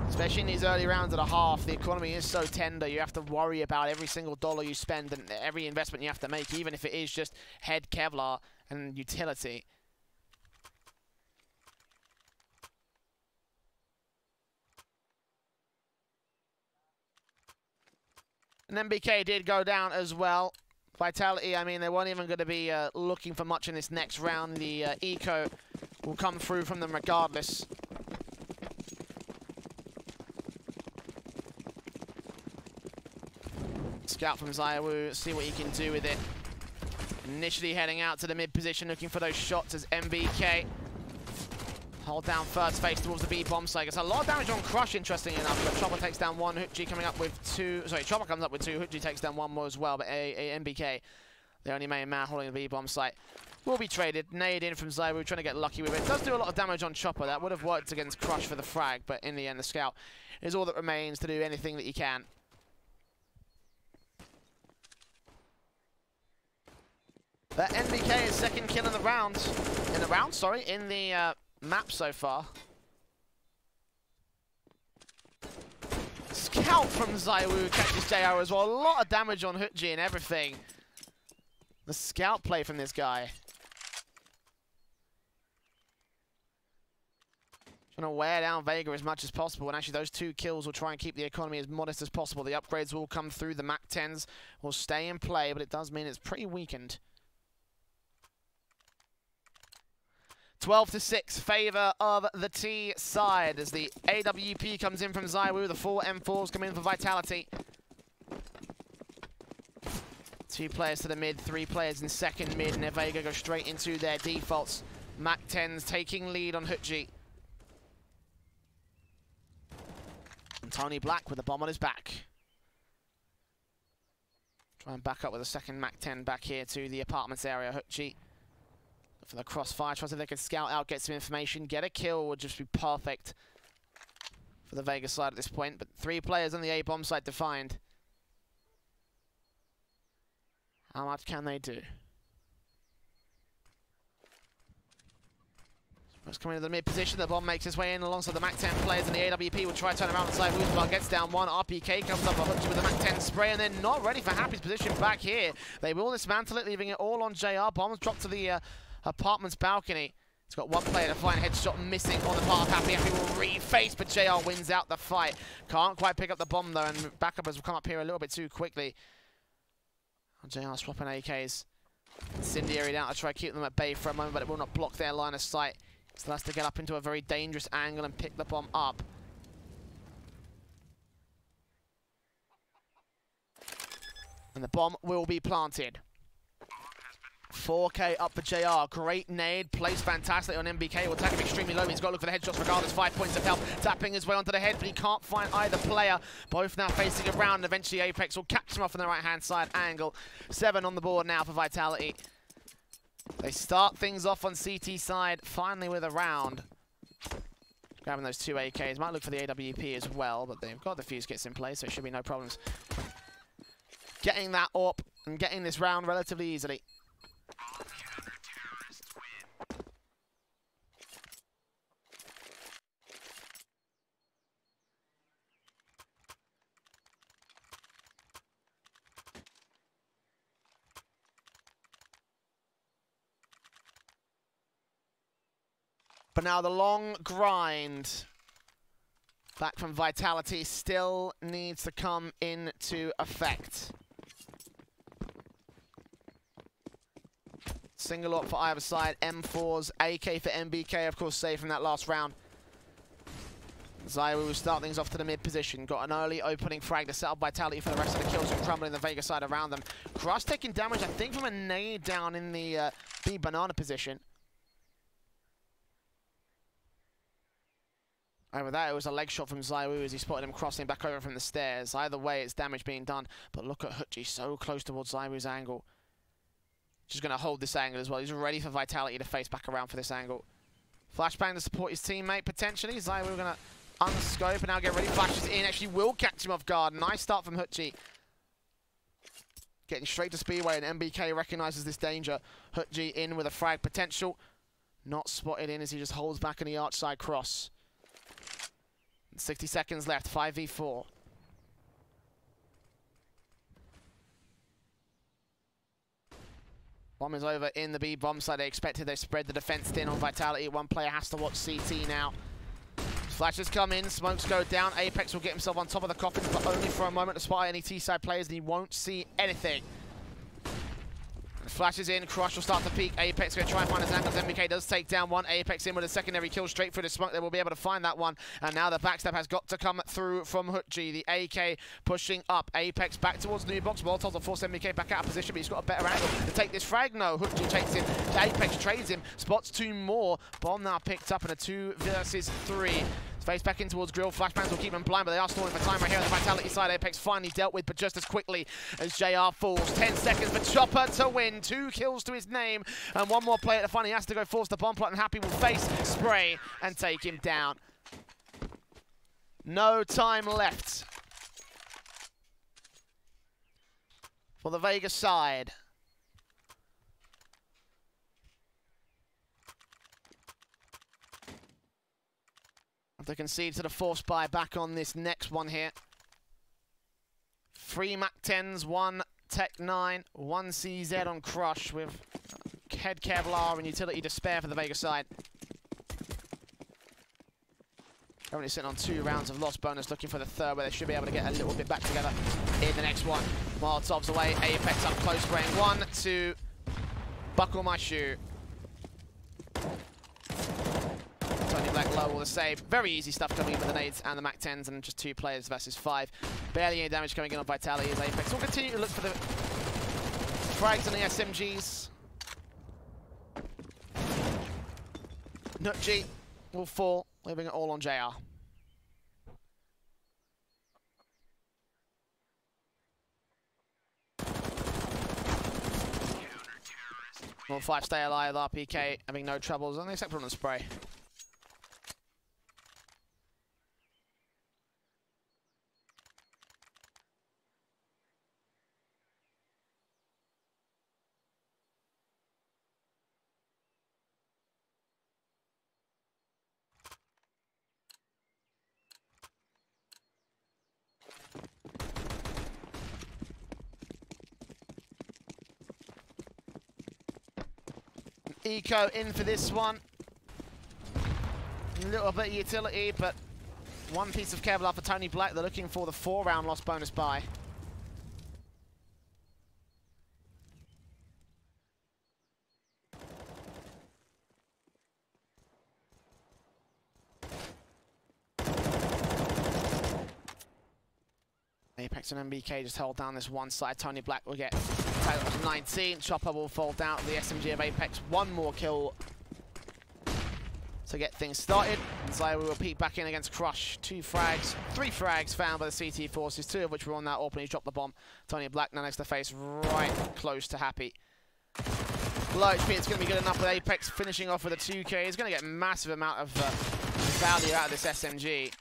Especially in these early rounds at a half, the economy is so tender, you have to worry about every single dollar you spend and every investment you have to make, even if it is just head Kevlar and utility. And MBK did go down as well. Vitality, I mean, they weren't even going to be looking for much in this next round. The eco will come through from them regardless. Scout from ZywOo, see what he can do with it. Initially heading out to the mid position, looking for those shots as MBK. Hold down first, face towards the B bomb site. Gets a lot of damage on Crush, interestingly enough. But Chopper takes down one, Hutji coming up with two. Sorry, Chopper comes up with two, Hutji takes down one more as well. But MBK, the only main man holding the B bomb site, will be traded. Nade in from ZywOo, trying to get lucky with it. Does do a lot of damage on Chopper. That would have worked against Crush for the frag, but in the end, the Scout is all that remains to do anything that he can. But NBK is second kill in the round. In the map so far. Scout from ZywOo catches JR as well. A lot of damage on Hutji and everything. The scout play from this guy. Trying to wear down Vega as much as possible, and actually those 2 kills will try and keep the economy as modest as possible. The upgrades will come through, the Mac 10s will stay in play, but it does mean it's pretty weakened. 12-6, favor of the T side as the AWP comes in from ZywOo. The 4 M4s come in for Vitality. 2 players to the mid, 3 players in second mid, and Vega go straight into their defaults. Mac 10s taking lead on Hutji. And Tony Black with the bomb on his back. Try and back up with a second Mac 10 back here to the apartments area. Hutji for the crossfire, tries if they can scout out, get some information, get a kill, would just be perfect for the Vega side at this point. But 3 players on the A bomb site defined. How much can they do? It's coming into the mid position, the bomb makes his way in alongside the Mac 10 players, and the AWP will try to turn around inside. Woozbar gets down one, RPK comes up with the Mac 10 spray, and they're not ready for Happy's position back here. They will dismantle it, leaving it all on JR. Bombs drop to the apartment's balcony. It's got 1 player to find, headshot missing on the part of Happy. Happy will reface, but JR wins out the fight. Can't quite pick up the bomb though, and backup has come up here a little bit too quickly. JR swapping AKs. Incendiary down to try to keep them at bay for a moment, but it will not block their line of sight. Still has to get up into a very dangerous angle and pick the bomb up. And the bomb will be planted. 4K up for JR. Great nade. Plays fantastically on MBK. Will tag him extremely low. He's got to look for the headshots regardless. 5 points of health. Tapping his way onto the head, but he can't find either player. Both now facing around. Eventually Apex will catch him off on the right-hand side angle. 7 on the board now for Vitality. They start things off on CT side, finally with a round. Grabbing those 2 AKs. Might look for the AWP as well, but they've got the fuse kits in place, so it should be no problems. Getting that up and getting this round relatively easily. But now the long grind back from Vitality still needs to come into effect. Single up for either side, M4s, AK for MBK, of course, saved from that last round. ZywOo will start things off to the mid position. Got an early opening frag to set up Vitality for the rest of the kills and crumbling the Vega side around them. Crush taking damage, I think, from a nade down in the B banana position. Over that, it was a leg shot from ZywOo as he spotted him crossing back over from the stairs. Either way, it's damage being done. But look at Hutji, so close towards ZywOo's angle. Just going to hold this angle as well. He's ready for Vitality to face back around for this angle. Flashbang to support his teammate, potentially. ZywOo going to unscope and now get ready. Flashes in, actually will catch him off guard. Nice start from Hutji. Getting straight to Speedway, and MBK recognises this danger. Hutji in with a frag potential. Not spotted in as he just holds back on the arch side cross. 60 seconds left, 5v4. Bomb is over in the B bomb side. They expected they spread the defense thin on Vitality. One player has to watch CT now. Flashes come in, smokes go down. Apex will get himself on top of the coffins, but only for a moment to spot any T-side players, and he won't see anything. Flashes in, Crush will start to peek. Apex going to try and find his angles. MBK does take down one. Apex in with a secondary kill straight through the smoke. They will be able to find that one. And now the backstep has got to come through from Hutji. The AK pushing up. Apex back towards New Box. Molotovs will force MBK back out of position, but he's got a better angle to take this frag. No, Hutji takes him. Apex trades him. Spots two more. Bomb now picked up in a 2 versus 3. Face back in towards Grill. Flashbangs will keep him blind, but they are stalling for time right here on the Vitality side. Apex finally dealt with, but just as quickly as JR falls. 10 seconds for Chopper to win. 2 kills to his name, and one more player to find. He has to go force the bomb plot, and Happy will face Spray and take him down. No time left for the Vega side. They concede to the force buy back on this next one here. 3 MAC-10s, 1 Tech 9, 1 CZ on Crush with Head Kevlar and Utility to spare for the Vega side. Currently sitting on 2 rounds of lost bonus, looking for the third, where they should be able to get a little bit back together in the next one. Molotovs away, Apex up close, spraying 1, 2, buckle my shoe. Black low will the save. Very easy stuff coming in with the nades and the MAC-10s, and just 2 players versus 5. Barely any damage coming in on Vitality as Apex will continue to look for the frags on the SMGs. Hutji will fall, leaving it all on JR. More 5 stay alive, RPK having no troubles, only except for on the spray. Eco in for this one. A little bit of utility, but 1 piece of Kevlar for Tony Black. They're looking for the 4-round lost bonus buy. Apex and MBK just hold down this one side. Tony Black will get title to 19. Chopper will fall down. The SMG of Apex, 1 more kill to get things started. And Zaya will peek back in against Crush. 2 frags, 3 frags found by the CT forces, 2 of which were on that open. He dropped the bomb. Tony Black now next to face, right close to Happy. Low HP, it's going to be good enough with Apex finishing off with a 2K. He's going to get a massive amount of value out of this SMG.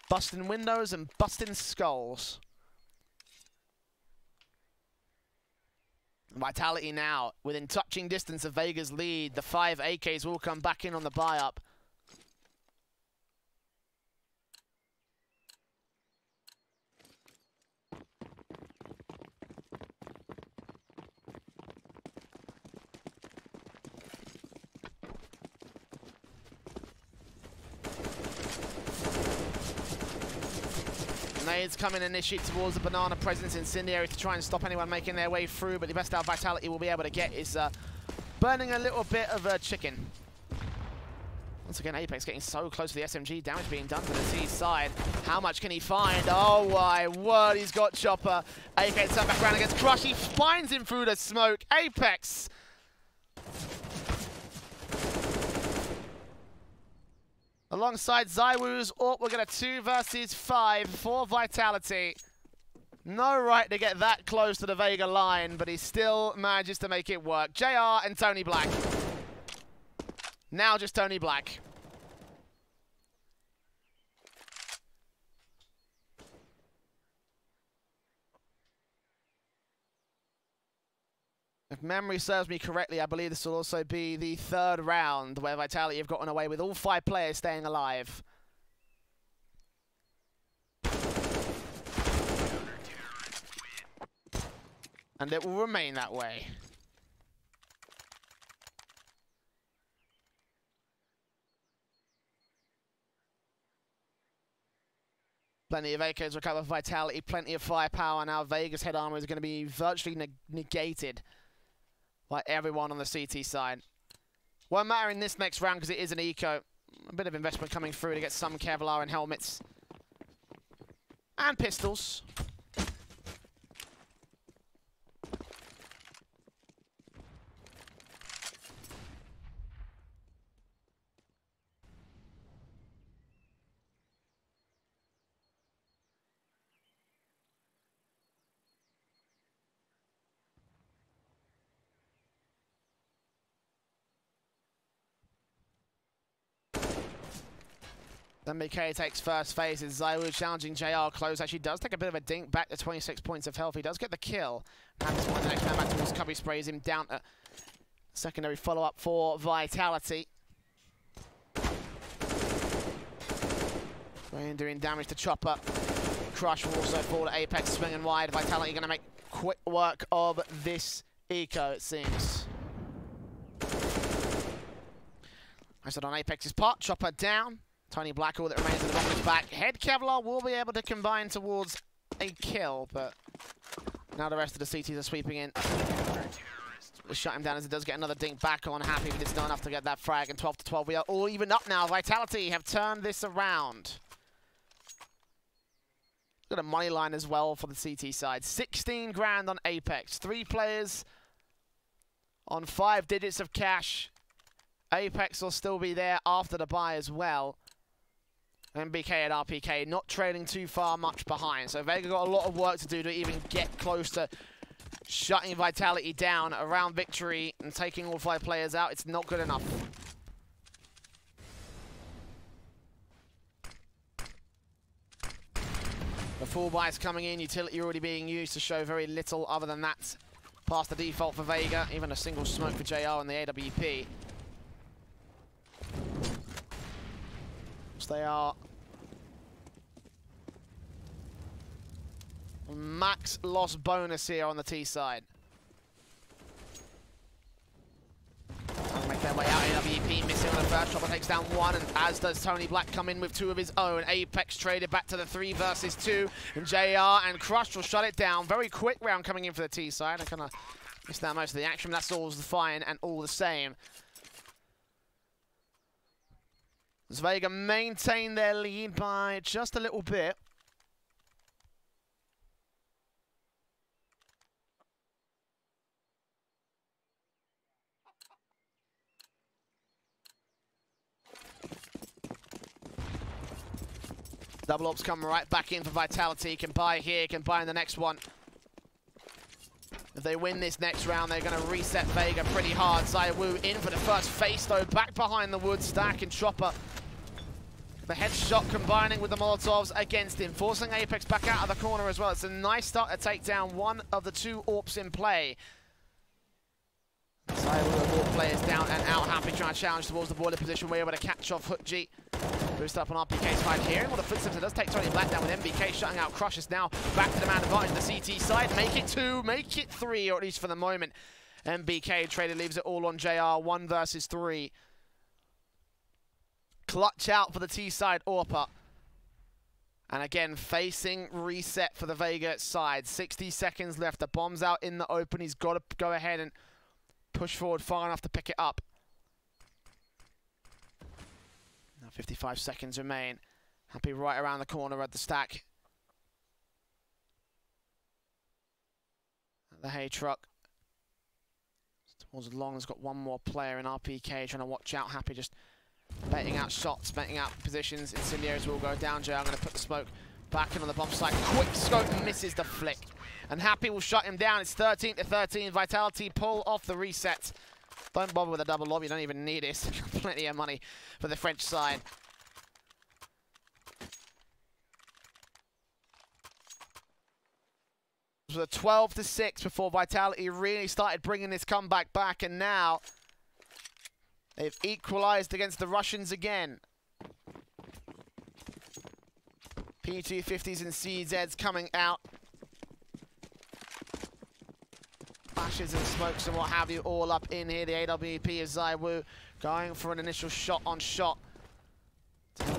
Busting windows and busting skulls. Vitality now within touching distance of Vega's lead. The 5 AKs will come back in on the buy-up. Nades come in and initiate towards the banana presence incendiary to try and stop anyone making their way through, but the best out Vitality will be able to get is burning a little bit of chicken. Once again, Apex getting so close to the SMG, damage being done to the T side. How much can he find? Oh my word, he's got Chopper. Apex turn back around against Crush, he finds him through the smoke. Apex! Alongside Zywoo's Orc, we'll get a 2 versus 5 for Vitality. No right to get that close to the Vega line, but he still manages to make it work. JR and Tony Black. Now just Tony Black. If memory serves me correctly, I believe this will also be the third round where Vitality have gotten away with all 5 players staying alive. And it will remain that way. Plenty of AKs recover Vitality, plenty of firepower. Now Vega's head armor is going to be virtually negated by everyone on the CT side. Won't matter in this next round because it is an eco. A bit of investment coming through to get some Kevlar and helmets. And pistols. MBK takes first phase. It's Zaiwu challenging JR close. Actually does take a bit of a dink back to 26 points of health. He does get the kill. And this one, the next man back towards Cubby sprays him down to secondary follow-up for Vitality. Rain doing damage to Chopper. Crush will also fall to Apex, swinging wide. Vitality going to make quick work of this eco, it seems. I said on Apex's part, Chopper down. Tony Blackall that remains in the bottom of his back. Head Kevlar will be able to combine towards a kill, but now the rest of the CTs are sweeping in. We'll shut him down as it does get another dink back on Happy, but it's not enough to get that frag. And 12 to 12, we are all even up now. Vitality have turned this around. Got a money line as well for the CT side. 16 grand on Apex. 3 players on 5 digits of cash. Apex will still be there after the buy as well. MBK and RPK not trailing too far much behind. So Vega got a lot of work to do to even get close to shutting Vitality down around victory and taking all 5 players out. It's not good enough. The full buy is coming in, utility already being used to show very little other than that. Past the default for Vega, even a single smoke for JR and the AWP. They are max loss bonus here on the T side. Trying to make their way out. AWP missing on the first. Chopper takes down 1, and as does Tony Black come in with 2 of his own. Apex traded back to the 3 versus 2, and JR and Crush will shut it down. Very quick round coming in for the T side. I kind of missed out most of the action. That's all fine and all the same. As Vega maintain their lead by just a little bit. Double ops come right back in for Vitality. Can buy here, can buy in the next one. If they win this next round, they're going to reset Vega pretty hard. Zaiwu in for the first face, though. Back behind the wood, Stack and Chopper. The headshot combining with the Molotovs against him, forcing Apex back out of the corner as well. It's a nice start to take down one of the 2 AWPs in play. Zaiwu with all players down and out. Happy trying to challenge towards the boiler position. We're able to catch off Hook G. Boost up on RPK's side here. And what the footsteps, it does take Tony Black down with MBK shutting out Crushes now. Back to the man advantage, the CT side. Make it 2, make it 3, or at least for the moment. MBK traded leaves it all on JR, 1 versus 3. Clutch out for the T side AWPer. And again, facing reset for the Vega side. 60 seconds left. The bomb's out in the open. He's got to go ahead and push forward far enough to pick it up. Now 55 seconds remain. Happy right around the corner at the stack. At the hay truck. Towards long, has got 1 more player in RPK trying to watch out. Happy just betting out shots, betting out positions. Incendiaries will go down. I'm going to put the smoke back in on the bomb site. Quick scope misses the flick. And Happy will shut him down. It's 13 to 13. Vitality pull off the reset. Don't bother with a double lob. You don't even need it. Plenty of money for the French side. It was a 12-6 before Vitality really started bringing this comeback back, and now they've equalized against the Russians again. P250s and CZs coming out. Flashes and smokes and what have you all up in here. The AWP is ZywOo going for an initial shot on shot.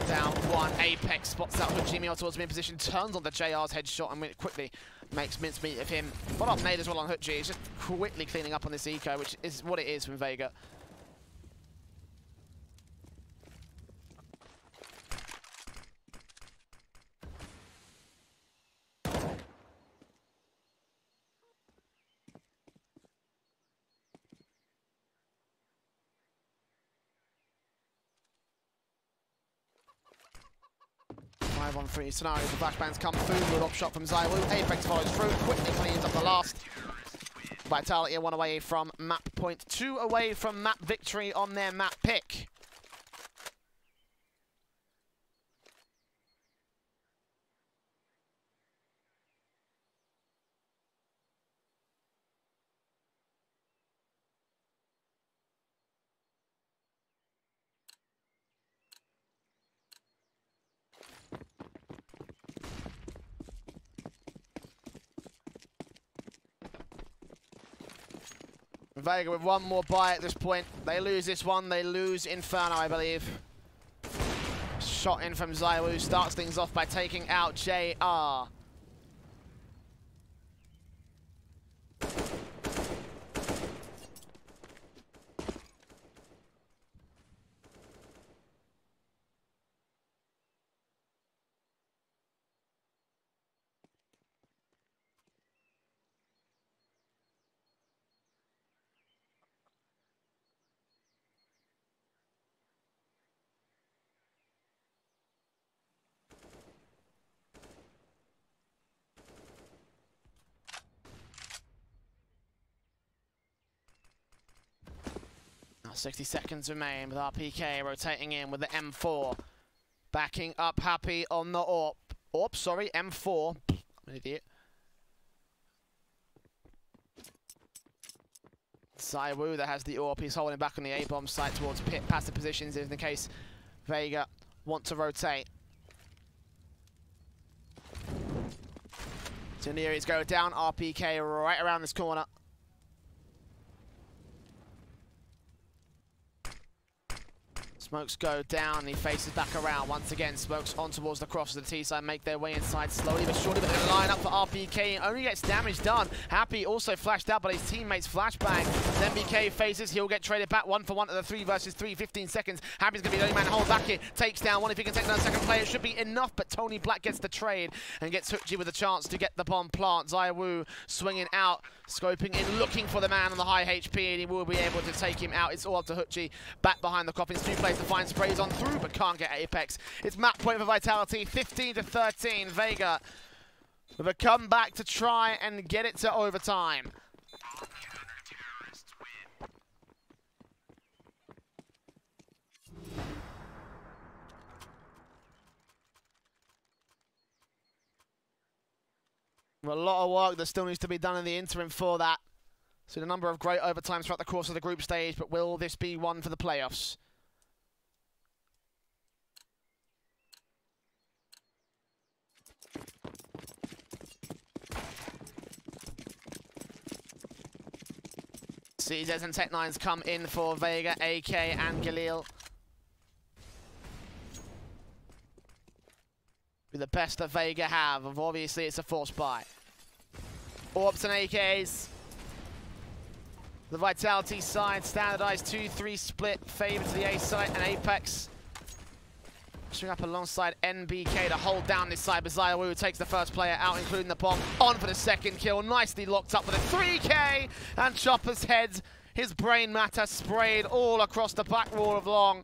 Down one. Apex spots out with Jimmy towards mid position, turns on the JR's headshot and quickly makes mincemeat of him. But up nade as well on Hutji. He's just quickly cleaning up on this eco, which is what it is from Vega. 5-on-3 scenario. The flashbangs come through. Good up shot from ZywOo. Apex follows through. Quickly cleans up the last. Vitality are 1 away from map point, 2 away from map victory on their map pick. Vega with one more buy at this point. They lose this one, they lose Inferno, I believe. Shot in from ZywOo, starts things off by taking out JR. Now 60 seconds remain with RPK rotating in with the M4. Backing up Happy on the AWP. AWP, sorry, M4. I'm an idiot. ZywOo that has the AWP. He's holding back on the A-bomb site towards pit passive positions in the case Vega want to rotate. Tuniris go down. RPK right around this corner. Smokes go down, he faces back around once again. Smokes on towards the cross of the T-side, make their way inside slowly but surely, but they line up for RPK. Only gets damage done. Happy also flashed out, but his teammates flashbang. Then BK faces, he'll get traded back 1 for 1 to the 3 versus 3, 15 seconds. Happy's gonna be the only man to hold back here. Takes down one, if he can take down the second player, it should be enough, but Tony Black gets the trade and gets Hutji with a chance to get the bomb plant. ZywOo swinging out, scoping in, looking for the man on the high HP, and he will be able to take him out. It's all up to Hutji, back behind the coffins. 2 players to find, sprays on through, but can't get Apex. It's map point for Vitality, 15-13. Vega with a comeback to try and get it to overtime. A lot of work that still needs to be done in the interim for that. Seen a number of great overtimes throughout the course of the group stage, but will this be one for the playoffs? CZs and Tech9s come in for Vega, AK and Galil. With the best that Vega have, of obviously it's a forced buy. AWPs and AKs. The Vitality side, standardized 2-3 split, favored to the A site, and Apex pushing up alongside NBK to hold down this side, but ZywOo takes the first player out, including the bomb, on for the second kill, nicely locked up with a 3K, and Chopper's head, his brain matter sprayed all across the back wall of Long.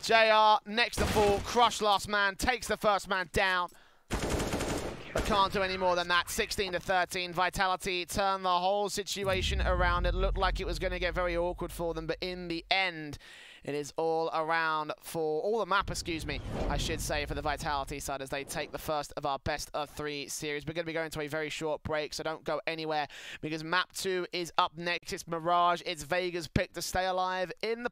JR next to fall, crush last man, takes the first man down, but can't do any more than that. 16-13, Vitality turned the whole situation around. It looked like it was going to get very awkward for them, but in the end, It is all around for all the map, excuse me, I should say, for the Vitality side as they take the first of our best of 3 series. We're going to be going to a very short break, so don't go anywhere because map 2 is up next. It's Mirage. It's Vega's pick to stay alive in the